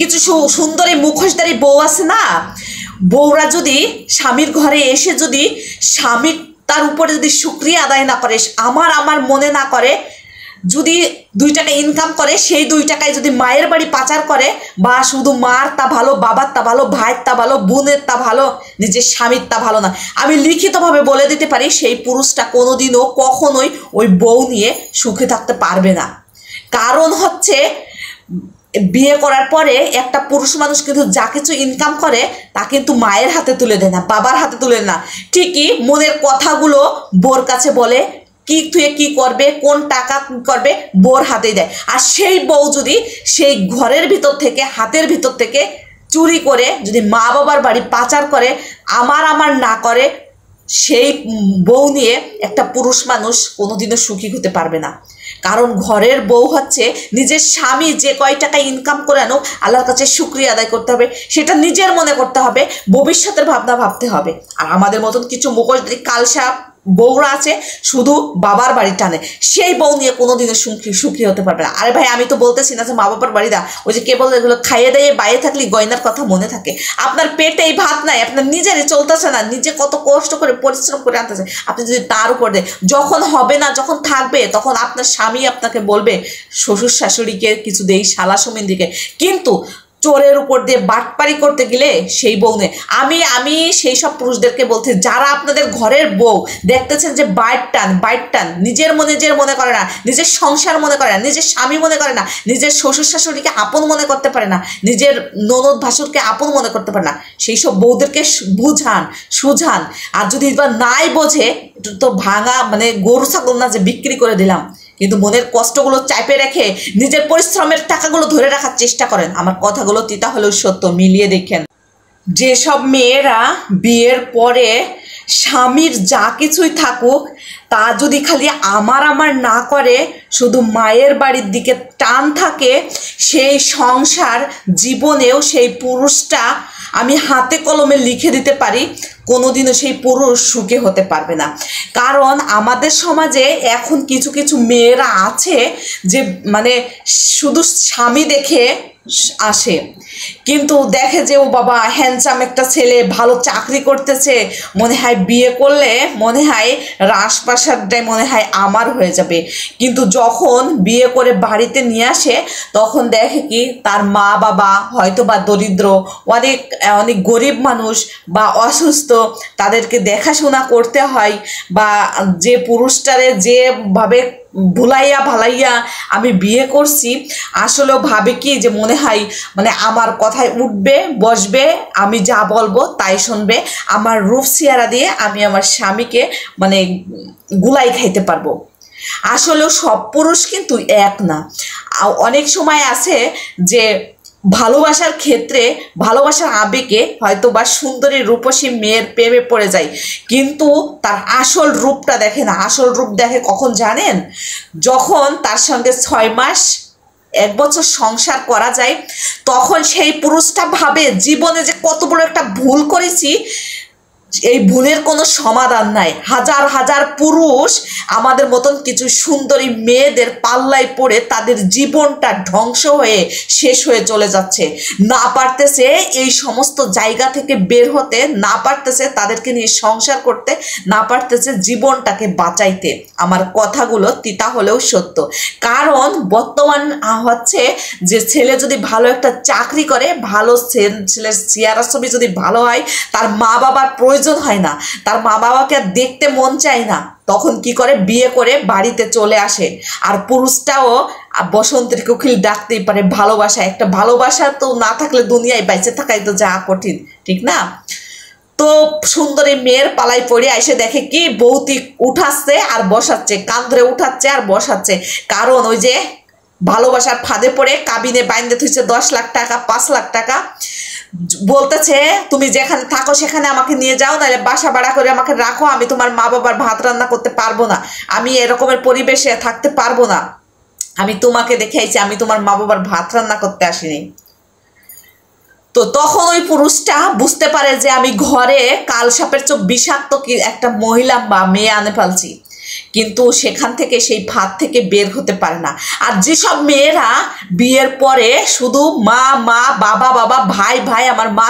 কিছু সুন্দরী মুখোশধারী বউ আছে না, বউরা যদি স্বামীর ঘরে এসে যদি স্বামীর তার উপরে যদি শুকরিয়া আদায় না করে, আমার মনে না করে, যদি 2 টাকা ইনকাম করে সেই 2 টাকায় যদি মায়ের বাড়ি পাচার করে, বা শুধু মার তা ভালো, বাবার তা ভালো, ভাইয়ের তা ভালো, বোনের তা ভালো, নিজের স্বামীর তা ভালো না, আমি লিখিতভাবে বলে দিতে পারি সেই পুরুষটা কোনোদিনও কখনোই ওই বউ নিয়ে সুখে থাকতে পারবে না। কারণ হচ্ছে বিয়ে করার পরে একটা পুরুষ মানুষ কিন্তু যা কিছু ইনকাম করে তা কিন্তু মায়ের হাতে তুলে দেয় না, বাবার হাতে তুলে দেয় না। ঠিকই মনের কথাগুলো বোর কাছে বলে, কি তুই কি করবে, কোন টাকা করবে, বোর হাতে দেয়। আর সেই বউ যদি সেই ঘরের ভিতর থেকে, হাতের ভিতর থেকে চুরি করে যদি মা বাবার বাড়ি পাচার করে, আমার না করে, সেই বউ নিয়ে একটা পুরুষ মানুষ কোনোদিনও সুখী হতে পারবে না। কারণ ঘরের বউ হচ্ছে নিজের স্বামী যে কয় টাকা ইনকাম করে আনুক, আল্লাহর কাছে শুকরিয়া আদায় করতে হবে, সেটা নিজের মনে করতে হবে, ভবিষ্যতের ভাবনা ভাবতে হবে। আর আমাদের মতন কিছু মুখোশধারী কালসা বউরা আছে শুধু বাবার বাড়ি টানে, সেই বউ নিয়ে কোনোদিনও সুখী হতে পারবে না। আরে ভাই, আমি তো বলতেছি না যে মা বাবার বাড়ি দা, ওই যে কেবল এগুলো খাইয়ে দাইয়ে বাইরে থাকলে গয়নার কথা মনে থাকে। আপনার পেটেই ভাত নাই, আপনার নিজেরই চলতেছে না, নিজে কত কষ্ট করে পরিশ্রম করে আনতেছে, আপনি যদি তার উপর দেয়, যখন হবে না, যখন থাকবে, তখন আপনার স্বামী আপনাকে বলবে শ্বশুর শাশুড়িকে কিছু দেই, শালা সমিন্দিকে, কিন্তু চোরের উপর দিয়ে বাটপারি করতে গেলে সেই বউ নেই। আমি সেই সব পুরুষদেরকে বলতে, যারা আপনাদের ঘরের বউ দেখতেছেন যে বাইট টান, নিজের মনে করে না, নিজের সংসার মনে করে না, নিজের স্বামী মনে করে না, নিজের শ্বশুর শাশুড়িকে আপন মনে করতে পারে না, নিজের ননদ ভাসুরকে আপন মনে করতে পারে না, সেই সব বউদেরকে সুঝান। আর যদি এবার নাই বোঝে, এটা তো ভাঙা মানে গরু ছাগল না যে বিক্রি করে দিলাম, কিন্তু মনের কষ্টগুলো চাপে রেখে নিজের পরিশ্রমের টাকাগুলো ধরে রাখার চেষ্টা করেন। আমার কথাগুলো তিতা হলেও সত্য, মিলিয়ে দেখেন। যেসব মেয়েরা বিয়ের পরে স্বামীর যা কিছুই থাকুক তা যদি খালি আমার না করে, শুধু মায়ের বাড়ির দিকে টান থাকে, সেই সংসার জীবনেও সেই পুরুষটা আমি হাতে কলমে লিখে দিতে পারি, কোনোদিনও সেই পুরুষ সুখে হতে পারবে না। কারণ আমাদের সমাজে এখন কিছু মেয়েরা আছে যে মানে শুধু স্বামী দেখে আসে, কিন্তু দেখে যে ও বাবা হ্যান্ডসাম একটা ছেলে, ভালো চাকরি করতেছে, মনে হয় বিয়ে করলে মনে হয় রাজপ্রাসাদটাই মনে হয় আমার হয়ে যাবে। কিন্তু যখন বিয়ে করে বাড়িতে নিয়ে আসে, তখন দেখে কি তার মা বাবা হয়তো বা দরিদ্র, অনেক গরিব মানুষ বা অসুস্থ, তাদেরকে দেখাশোনা করতে হয়, বা যে পুরুষটারে যেভাবে ভুলাইয়া ভালাইয়া আমি বিয়ে করছি, আসলেও ভাবে কি যে মনে হয় মানে আমার কথায় উঠবে বসবে, আমি যা বলবো তাই শুনবে, আমার রূপ চেহারা দিয়ে আমি আমার স্বামীকে মানে গুলাই খাইতে পারবো। আসলেও সব পুরুষ কিন্তু এক না। অনেক সময় আছে যে ভালোবাসার ক্ষেত্রে, ভালোবাসার আবেগে হয়তো বা সুন্দরী রূপসী মেয়ের প্রেমে পড়ে যায়, কিন্তু তার আসল রূপটা দেখে না। আসল রূপ দেখে কখন জানেন? যখন তার সঙ্গে 6 মাস 1 বছর সংসার করা যায়, তখন সেই পুরুষটা ভাবে জীবনে যে কত বড় একটা ভুল করেছি, এই ভুলের কোনো সমাধান নাই। হাজার পুরুষ আমাদের মতন কিছু সুন্দরী মেয়েদের পাল্লায় পড়ে তাদের জীবনটা ধ্বংস হয়ে শেষ হয়ে চলে যাচ্ছে, না পারতেছে এই সমস্ত জায়গা থেকে বের হতে, না পারতেছে তাদেরকে নিয়ে সংসার করতে, না পারতেছে জীবনটাকে বাঁচাইতে। আমার কথাগুলো তিতা হলেও সত্য। কারণ বর্তমান হচ্ছে যে ছেলে যদি ভালো একটা চাকরি করে, ভালো ছেলের চেহারা ছবি যদি ভালো হয়, তার মা বাবার প্রয়োজন হয় না, তার মা বাবাকে দেখতে মন চায় না, তখন কি করে বিয়ে করে বাড়িতে চলে আসে। আর পুরুষটাও বসন্তের কোকিল ডাকতেই পারে ভালোবাসা। একটা ভালোবাসা তো না থাকলে দুনিয়ায় বেঁচে থাকাই তো যা কঠিন, ঠিক না? তো সুন্দরী মেয়ের পালাই পড়ে এসে দেখে কি বৌতি উঠাচ্ছে আর বসাচ্ছে, কান ধরে উঠাচ্ছে আর বসাচ্ছে। কারণ ওই যে ভালোবাসার ফাঁদে পড়ে কাবিনে বাইন্দে থুইছে 10 লাখ টাকা, 5 লাখ টাকা, বলতেছে তুমি যেখানে থাকো সেখানে আমাকে নিয়ে যাও, নাহলে বাসা ভাড়া করে আমাকে রাখো, আমি তোমার মা বাবার ভাত রান্না করতে পারবো না, আমি এরকমের পরিবেশে থাকতে পারবো না, আমি তোমাকে দেখেছি, আমি তোমার মা বাবার ভাত রান্না করতে আসিনি। তো তখন ওই পুরুষটা বুঝতে পারে যে আমি ঘরে কাল সাপের চোখ বিষাক্ত কি একটা মহিলা বা মেয়ে আনে ফেলছি, কিন্তু সেখান থেকে সেই ফাঁদ থেকে বের হতে পারে না। আর যেসব মেয়েরা বিয়ের পরে শুধু মা মা, বাবা বাবা, ভাই ভাই, আমার মা